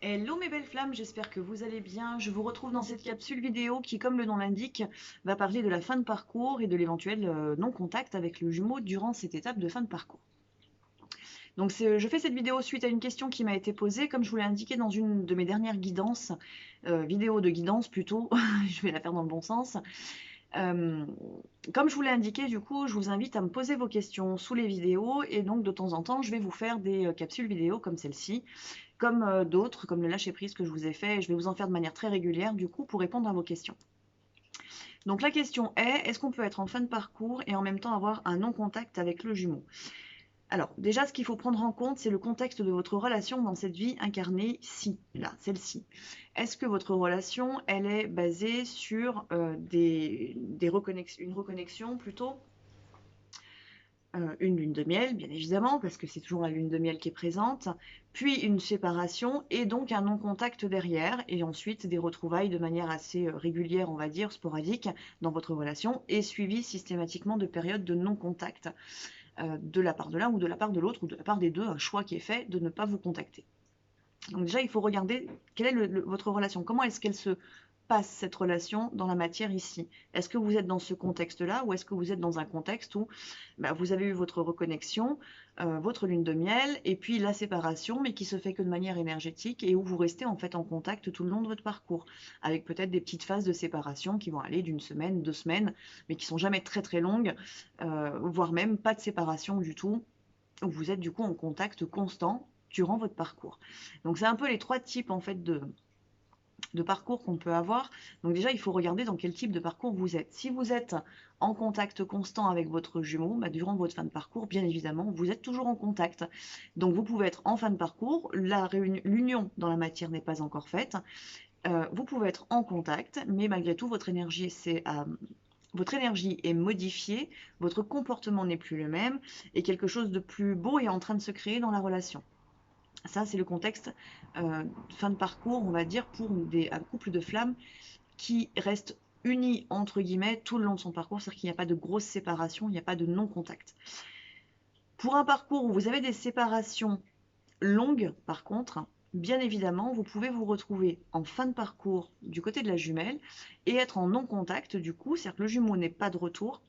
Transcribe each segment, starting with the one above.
Hello mes belles flammes, j'espère que vous allez bien. Je vous retrouve dans cette capsule vidéo qui, comme le nom l'indique, va parler de la fin de parcours et de l'éventuel non-contact avec le jumeau durant cette étape de fin de parcours. Donc je fais cette vidéo suite à une question qui m'a été posée, comme je vous l'ai indiqué dans une de mes dernières guidances, vidéo de guidance plutôt, je vais la faire dans le bon sens. Comme je vous l'ai indiqué, du coup, je vous invite à me poser vos questions sous les vidéos et donc de temps en temps, je vais vous faire des capsules vidéo comme celle-ci, comme d'autres, comme le lâcher prise que je vous ai fait. Je vais vous en faire de manière très régulière, du coup, pour répondre à vos questions. Donc la question est-ce qu'on peut être en fin de parcours et en même temps avoir un non-contact avec le jumeau? Alors, déjà, ce qu'il faut prendre en compte, c'est le contexte de votre relation dans cette vie incarnée-ci, là, celle-ci. Est-ce que votre relation, elle est basée sur une reconnexion plutôt, une lune de miel, bien évidemment, parce que c'est toujours la lune de miel qui est présente, puis une séparation et donc un non-contact derrière, et ensuite des retrouvailles de manière assez régulière, on va dire, sporadique, dans votre relation, et suivi systématiquement de périodes de non-contact de la part de l'un ou de la part de l'autre, ou de la part des deux, un choix qui est fait de ne pas vous contacter. Donc déjà, il faut regarder quelle est votre relation, comment est-ce qu'elle se passe cette relation dans la matière ici. Est-ce que vous êtes dans ce contexte-là ou est-ce que vous êtes dans un contexte où vous avez eu votre reconnexion, votre lune de miel et puis la séparation, mais qui se fait que de manière énergétique et où vous restez en fait en contact tout le long de votre parcours, avec peut-être des petites phases de séparation qui vont aller d'une semaine, 2 semaines, mais qui sont jamais très très longues, voire même pas de séparation du tout, où vous êtes du coup en contact constant durant votre parcours. Donc c'est un peu les trois types en fait de parcours qu'on peut avoir. Donc déjà, il faut regarder dans quel type de parcours vous êtes. Si vous êtes en contact constant avec votre jumeau, durant votre fin de parcours, bien évidemment, vous êtes toujours en contact. Donc vous pouvez être en fin de parcours, l'union dans la matière n'est pas encore faite. Vous pouvez être en contact, mais malgré tout, votre énergie est modifiée, votre comportement n'est plus le même, et quelque chose de plus beau est en train de se créer dans la relation. Ça, c'est le contexte fin de parcours, on va dire, pour un couple de flammes qui reste uni, entre guillemets, tout le long de son parcours, c'est-à-dire qu'il n'y a pas de grosse séparation, il n'y a pas de non-contact. Pour un parcours où vous avez des séparations longues, par contre, bien évidemment, vous pouvez vous retrouver en fin de parcours du côté de la jumelle et être en non-contact, du coup, c'est-à-dire que le jumeau n'est pas de retour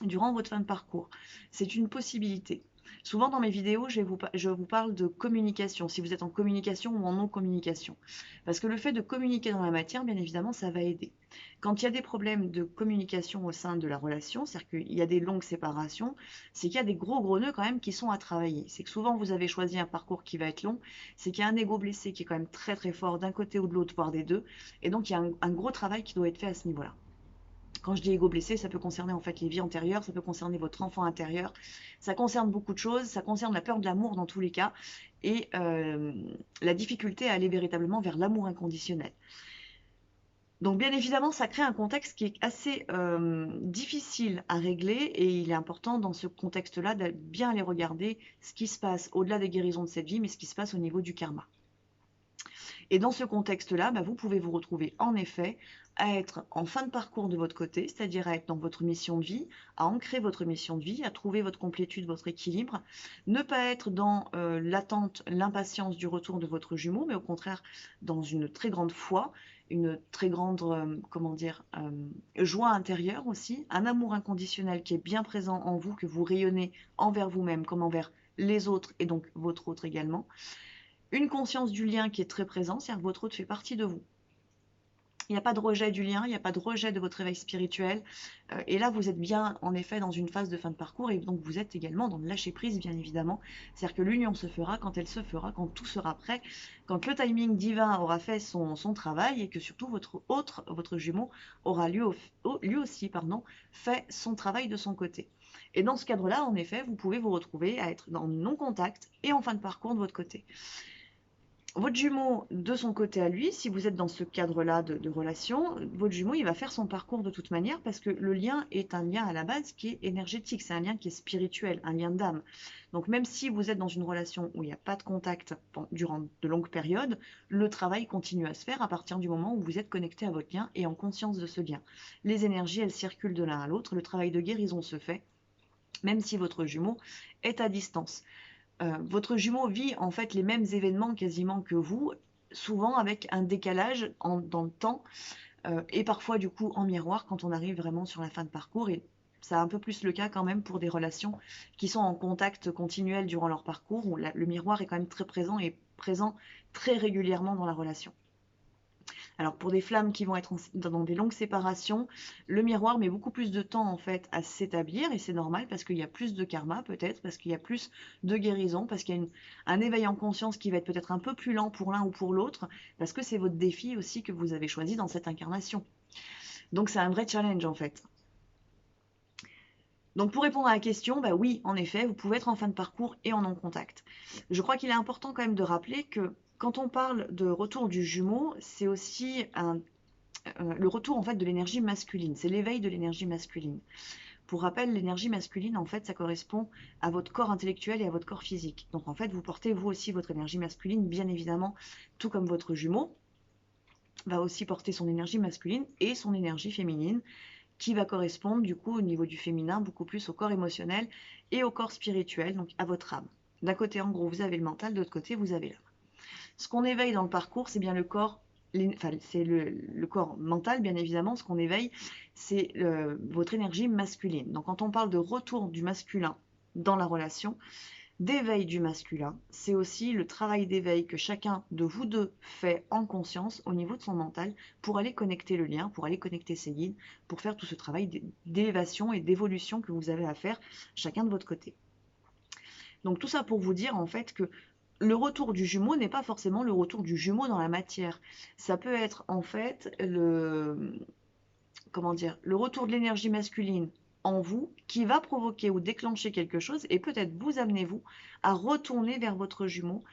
durant votre fin de parcours. C'est une possibilité. Souvent dans mes vidéos, je vous parle de communication, si vous êtes en communication ou en non-communication. Parce que le fait de communiquer dans la matière, bien évidemment, ça va aider. Quand il y a des problèmes de communication au sein de la relation, c'est-à-dire qu'il y a des longues séparations, c'est qu'il y a des gros nœuds quand même qui sont à travailler. C'est que souvent vous avez choisi un parcours qui va être long, c'est qu'il y a un ego blessé qui est quand même très très fort d'un côté ou de l'autre, voire des deux, et donc il y a un gros travail qui doit être fait à ce niveau-là. Quand je dis ego blessé, ça peut concerner en fait les vies antérieures, ça peut concerner votre enfant intérieur, ça concerne beaucoup de choses, ça concerne la peur de l'amour dans tous les cas, et la difficulté à aller véritablement vers l'amour inconditionnel. Donc bien évidemment, ça crée un contexte qui est assez difficile à régler, et il est important dans ce contexte-là de bien aller regarder ce qui se passe au-delà des guérisons de cette vie, mais ce qui se passe au niveau du karma. Et dans ce contexte-là, vous pouvez vous retrouver en effet à être en fin de parcours de votre côté, c'est-à-dire à être dans votre mission de vie, à ancrer votre mission de vie, à trouver votre complétude, votre équilibre, ne pas être dans l'attente, l'impatience du retour de votre jumeau, mais au contraire dans une très grande foi, une très grande, joie intérieure aussi, un amour inconditionnel qui est bien présent en vous, que vous rayonnez envers vous-même comme envers les autres et donc votre autre également. Une conscience du lien qui est très présent, c'est-à-dire que votre autre fait partie de vous. Il n'y a pas de rejet du lien, il n'y a pas de rejet de votre réveil spirituel. Et là, vous êtes bien, en effet, dans une phase de fin de parcours, et donc vous êtes également dans le lâcher-prise, bien évidemment. C'est-à-dire que l'union se fera quand elle se fera, quand tout sera prêt, quand le timing divin aura fait son travail, et que surtout votre jumeau, aura lui aussi fait son travail de son côté. Et dans ce cadre-là, en effet, vous pouvez vous retrouver à être dans non-contact et en fin de parcours de votre côté. Votre jumeau, de son côté à lui, si vous êtes dans ce cadre-là de relation, votre jumeau, il va faire son parcours de toute manière, parce que le lien est un lien à la base qui est énergétique, c'est un lien qui est spirituel, un lien d'âme. Donc même si vous êtes dans une relation où il n'y a pas de contact durant de longues périodes, le travail continue à se faire à partir du moment où vous êtes connecté à votre lien et en conscience de ce lien. Les énergies, elles circulent de l'un à l'autre, le travail de guérison se fait, même si votre jumeau est à distance. Votre jumeau vit en fait les mêmes événements quasiment que vous, souvent avec un décalage dans le temps, et parfois du coup en miroir quand on arrive vraiment sur la fin de parcours. Et c'est un peu plus le cas quand même pour des relations qui sont en contact continuel durant leur parcours, où le miroir est quand même très présent et présent très régulièrement dans la relation. Alors pour des flammes qui vont être dans des longues séparations, le miroir met beaucoup plus de temps en fait à s'établir, et c'est normal parce qu'il y a plus de karma peut-être, parce qu'il y a plus de guérison, parce qu'il y a un éveil en conscience qui va être peut-être un peu plus lent pour l'un ou pour l'autre, parce que c'est votre défi aussi que vous avez choisi dans cette incarnation. Donc c'est un vrai challenge en fait. Donc pour répondre à la question, bah oui, en effet, vous pouvez être en fin de parcours et en non-contact. Je crois qu'il est important quand même de rappeler que quand on parle de retour du jumeau, c'est aussi le retour en fait de l'énergie masculine, c'est l'éveil de l'énergie masculine. Pour rappel, l'énergie masculine, en fait, ça correspond à votre corps intellectuel et à votre corps physique. Donc en fait, vous portez vous aussi votre énergie masculine, bien évidemment, tout comme votre jumeau va aussi porter son énergie masculine et son énergie féminine, qui va correspondre du coup au niveau du féminin beaucoup plus au corps émotionnel et au corps spirituel, donc à votre âme. D'un côté, en gros, vous avez le mental, de l'autre côté, vous avez l'âme. Ce qu'on éveille dans le parcours, c'est bien le corps, enfin, c'est le corps mental, bien évidemment. Ce qu'on éveille, c'est votre énergie masculine. Donc quand on parle de retour du masculin dans la relation, d'éveil du masculin, c'est aussi le travail d'éveil que chacun de vous deux fait en conscience au niveau de son mental pour aller connecter le lien, pour aller connecter ses guides, pour faire tout ce travail d'élévation et d'évolution que vous avez à faire chacun de votre côté. Donc tout ça pour vous dire en fait que le retour du jumeau n'est pas forcément le retour du jumeau dans la matière. Ça peut être en fait comment dire, le retour de l'énergie masculine en vous qui va provoquer ou déclencher quelque chose et peut-être vous amenez vous à retourner vers votre jumeau,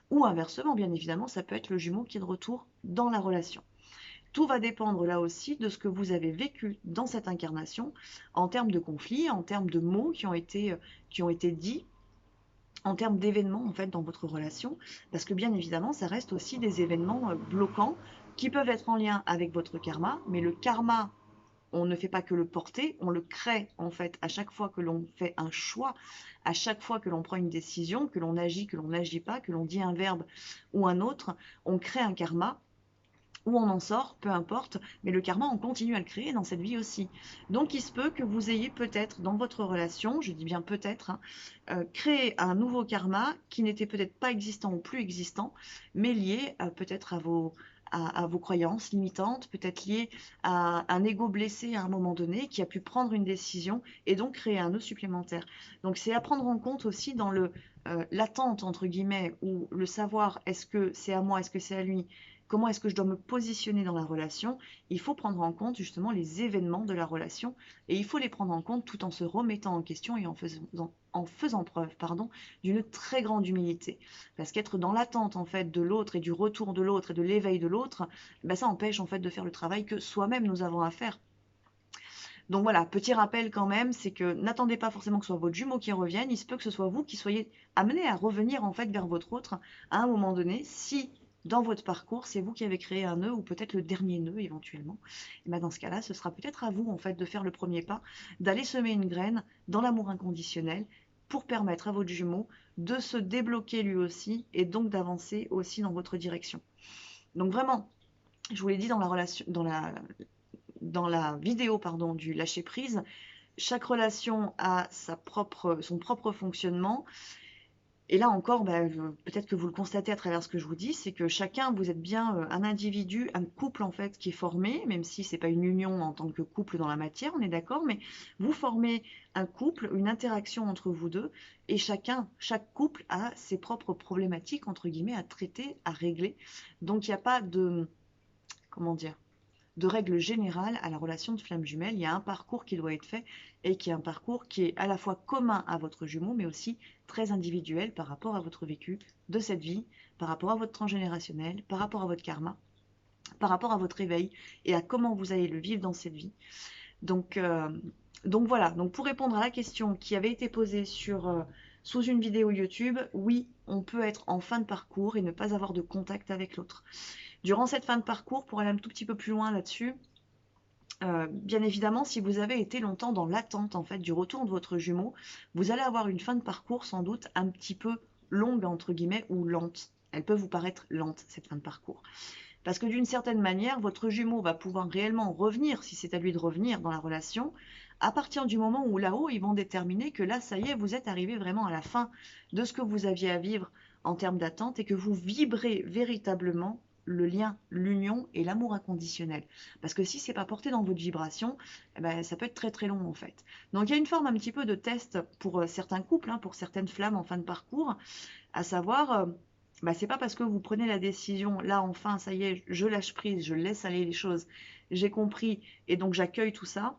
ou inversement, bien évidemment, ça peut être le jumeau qui est de retour dans la relation. Tout va dépendre là aussi de ce que vous avez vécu dans cette incarnation en termes de conflits, en termes de mots qui ont été dits, en termes d'événements en fait dans votre relation, parce que bien évidemment ça reste aussi des événements bloquants qui peuvent être en lien avec votre karma, mais le karma, on ne fait pas que le porter, on le crée en fait à chaque fois que l'on fait un choix, à chaque fois que l'on prend une décision, que l'on agit, que l'on n'agit pas, que l'on dit un verbe ou un autre, on crée un karma. Où on en sort, peu importe, mais le karma, on continue à le créer dans cette vie aussi. Donc il se peut que vous ayez peut-être dans votre relation, je dis bien peut-être, hein, créé un nouveau karma qui n'était peut-être pas existant ou plus existant, mais lié peut-être à vos croyances limitantes, peut-être lié à un ego blessé à un moment donné qui a pu prendre une décision et donc créer un nœud supplémentaire. Donc c'est à prendre en compte aussi dans l'attente entre guillemets, ou le savoir, est-ce que c'est à moi, est-ce que c'est à lui, comment est-ce que je dois me positionner dans la relation. Il faut prendre en compte justement les événements de la relation, et il faut les prendre en compte tout en se remettant en question et en faisant preuve d'une très grande humilité. Parce qu'être dans l'attente en fait de l'autre et du retour de l'autre et de l'éveil de l'autre, ben, ça empêche en fait de faire le travail que soi-même nous avons à faire. Donc voilà, petit rappel quand même, c'est que n'attendez pas forcément que ce soit votre jumeau qui revienne, il se peut que ce soit vous qui soyez amené à revenir en fait vers votre autre à un moment donné, si dans votre parcours, c'est vous qui avez créé un nœud ou peut-être le dernier nœud éventuellement. Et ben dans ce cas-là, ce sera peut-être à vous en fait de faire le premier pas, d'aller semer une graine dans l'amour inconditionnel pour permettre à votre jumeau de se débloquer lui aussi et donc d'avancer aussi dans votre direction. Donc vraiment, je vous l'ai dit dans la relation, dans la vidéo pardon, du lâcher prise, chaque relation a son propre fonctionnement. Et là encore, bah, peut-être que vous le constatez à travers ce que je vous dis, c'est que chacun, vous êtes bien un individu, un couple en fait qui est formé, même si c'est pas une union en tant que couple dans la matière, on est d'accord, mais vous formez un couple, une interaction entre vous deux, et chaque couple a ses propres problématiques entre guillemets à traiter, à régler. Donc il n'y a pas de, comment dire, de règle générale à la relation de flamme jumelle. Il y a un parcours qui doit être fait et qui est un parcours qui est à la fois commun à votre jumeau, mais aussi très individuel par rapport à votre vécu de cette vie, par rapport à votre transgénérationnel, par rapport à votre karma, par rapport à votre éveil et à comment vous allez le vivre dans cette vie. Donc, voilà, donc pour répondre à la question qui avait été posée sous une vidéo YouTube, oui, on peut être en fin de parcours et ne pas avoir de contact avec l'autre. Durant cette fin de parcours, pour aller un tout petit peu plus loin là-dessus, bien évidemment, si vous avez été longtemps dans l'attente en fait du retour de votre jumeau, vous allez avoir une fin de parcours sans doute un petit peu longue entre guillemets ou lente. elles peuvent vous paraître lentes, cette fin de parcours. Parce que d'une certaine manière, votre jumeau va pouvoir réellement revenir, si c'est à lui de revenir dans la relation, à partir du moment où là-haut, ils vont déterminer que là, ça y est, vous êtes arrivé vraiment à la fin de ce que vous aviez à vivre en termes d'attente et que vous vibrez véritablement le lien, l'union et l'amour inconditionnel. Parce que si c'est pas porté dans votre vibration, eh ben, ça peut être très très long en fait. Donc il y a une forme un petit peu de test pour certains couples, pour certaines flammes en fin de parcours, à savoir, bah, c'est pas parce que vous prenez la décision, là enfin, ça y est, je lâche prise, je laisse aller les choses, j'ai compris, et donc j'accueille tout ça,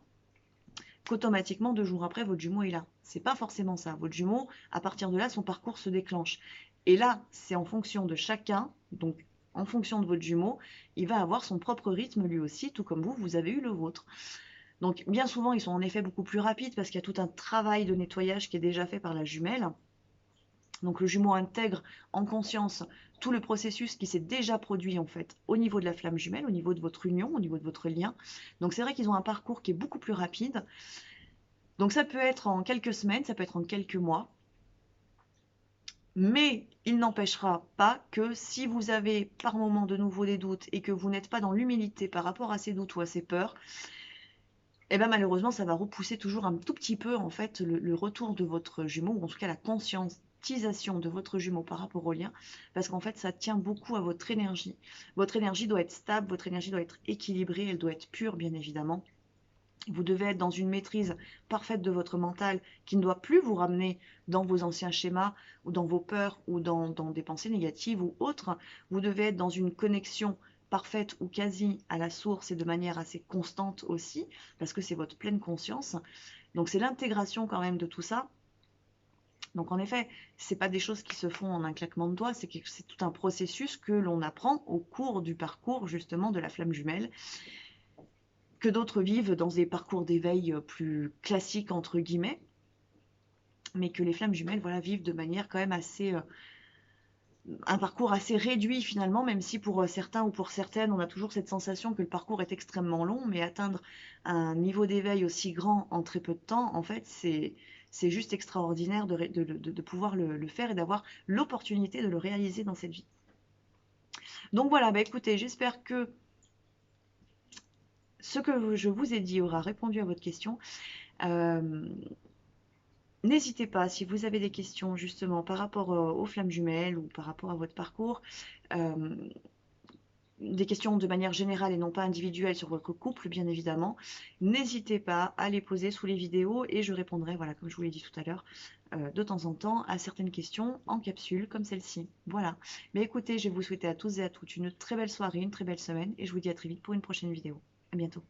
qu'automatiquement, 2 jours après, votre jumeau est là. C'est pas forcément ça. Votre jumeau, à partir de là, son parcours se déclenche. Et là, c'est en fonction de chacun, donc en fonction de votre jumeau, il va avoir son propre rythme lui aussi, tout comme vous, vous avez eu le vôtre. Donc bien souvent, ils sont en effet beaucoup plus rapides parce qu'il y a tout un travail de nettoyage qui est déjà fait par la jumelle. Donc le jumeau intègre en conscience tout le processus qui s'est déjà produit en fait au niveau de la flamme jumelle, au niveau de votre union, au niveau de votre lien. Donc c'est vrai qu'ils ont un parcours qui est beaucoup plus rapide. Donc ça peut être en quelques semaines, ça peut être en quelques mois. Mais il n'empêchera pas que si vous avez par moment de nouveau des doutes et que vous n'êtes pas dans l'humilité par rapport à ces doutes ou à ces peurs, et bien malheureusement ça va repousser toujours un tout petit peu en fait le retour de votre jumeau, ou en tout cas la conscientisation de votre jumeau par rapport au lien, parce qu'en fait ça tient beaucoup à votre énergie. Votre énergie doit être stable, votre énergie doit être équilibrée, elle doit être pure bien évidemment. Vous devez être dans une maîtrise parfaite de votre mental qui ne doit plus vous ramener dans vos anciens schémas ou dans vos peurs ou dans des pensées négatives ou autres. Vous devez être dans une connexion parfaite ou quasi à la source et de manière assez constante aussi, parce que c'est votre pleine conscience. Donc c'est l'intégration quand même de tout ça. Donc en effet, ce n'est pas des choses qui se font en un claquement de doigts, c'est tout un processus que l'on apprend au cours du parcours justement de la flamme jumelle, que d'autres vivent dans des parcours d'éveil plus classiques, entre guillemets, mais que les flammes jumelles voilà, vivent de manière quand même assez... un parcours assez réduit finalement, même si pour certains ou pour certaines, on a toujours cette sensation que le parcours est extrêmement long, mais atteindre un niveau d'éveil aussi grand en très peu de temps, en fait, c'est juste extraordinaire de pouvoir le faire et d'avoir l'opportunité de le réaliser dans cette vie. Donc voilà, bah écoutez, j'espère que ce que je vous ai dit aura répondu à votre question. N'hésitez pas, si vous avez des questions justement par rapport aux flammes jumelles ou par rapport à votre parcours, euh, des questions de manière générale et non pas individuelle sur votre couple, bien évidemment, n'hésitez pas à les poser sous les vidéos et je répondrai, voilà, comme je vous l'ai dit tout à l'heure, de temps en temps à certaines questions en capsule comme celle-ci. Voilà. Mais écoutez, je vais vous souhaiter à tous et à toutes une très belle soirée, une très belle semaine et je vous dis à très vite pour une prochaine vidéo. À bientôt.